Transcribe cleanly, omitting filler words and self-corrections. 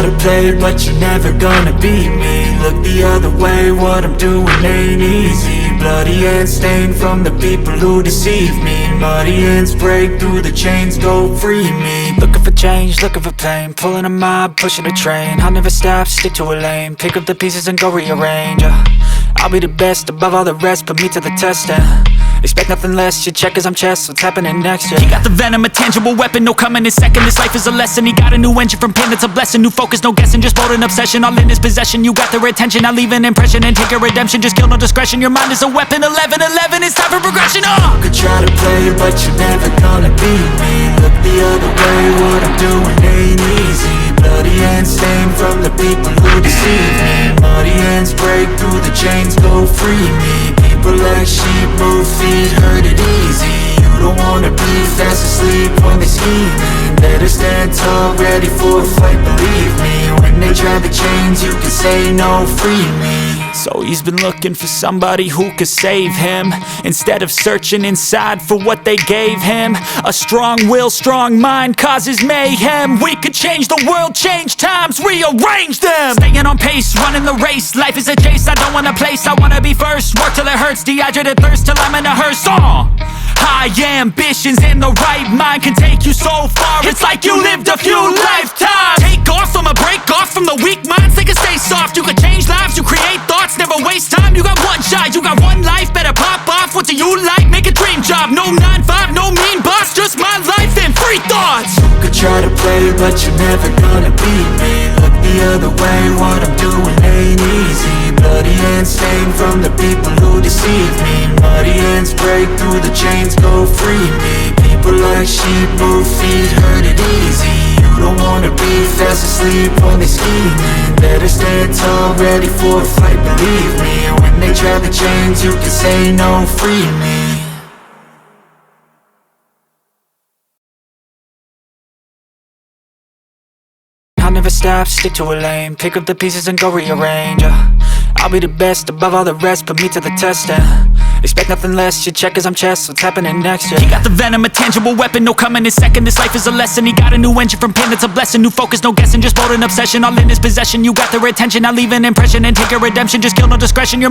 try to play it, but you're never gonna beat me. Look the other way, what I'm doing ain't easy. Bloody hands stained from the people who deceive me. Muddy hands break through the chains, go free me. Looking for change, looking for pain, pulling a mob, pushing a train. I'll never stop, stick to a lane, pick up the pieces and go rearrange. I'll be the best above all the rest, put me to the test and expect nothing less, your check is I'm chess, what's happening next, yeah. He got the venom, a tangible weapon, no coming in second. This life is a lesson, he got a new engine from pain, that's a blessing. New focus, no guessing, just bold and obsession, all in his possession. You got their attention, I'll leave an impression and take a redemption. Just kill, no discretion, your mind is a weapon. 11-11, it's time for progression, You could try to play it, but you're never gonna beat me. Look the other way, what I'm doing ain't easy. Bloody hands stained from the people who deceive me. Muddy hands break through the chains, go free me. People like sheep move feet, hurt it easy. You don't wanna be fast asleep when they're scheming. Better stand tall, ready for a fight, believe me. When they try the chains, you can say no, free me. So he's been looking for somebody who could save him, instead of searching inside for what they gave him. A strong will, strong mind causes mayhem. We could change the world, change times, rearrange them. Staying on pace, running the race. Life is a chase, I don't want a place, I wanna be first. Work till it hurts, dehydrated thirst till I'm in a hearse. High ambitions in the right mind can take you so far. It's like you lived a few lifetimes. Take off from a break off from the weak minds, they can stay soft. You can change lives, you create thoughts, never waste time. You got one shot, you got one life, better pop off. What do you like? Make a dream job. No 9-5, no mean boss, just my life and free thoughts. You could try to play it, but you're never gonna beat me. Look the other way, what I'm doing ain't easy. Bloody hands stained from the people who deceive me. Muddy hands break through the chains, go free me. People like sheep move feet, hurt it easy. You don't wanna be fast asleep when they're scheming. Better stand tall, ready for a fight, believe me. When they try the chains, you can say no, free me. I'll never stop, stick to a lane, pick up the pieces and go rearrange. I'll be the best above all the rest, put me to the test and expect nothing less, your check is I'm chess, what's happening next, yeah. He got the venom, a tangible weapon, no coming in second. This life is a lesson, he got a new engine from pain, that's a blessing. New focus, no guessing, just bold and obsession, all in his possession. You got their attention, I'll leave an impression and take a redemption. Just kill, no discretion, your mind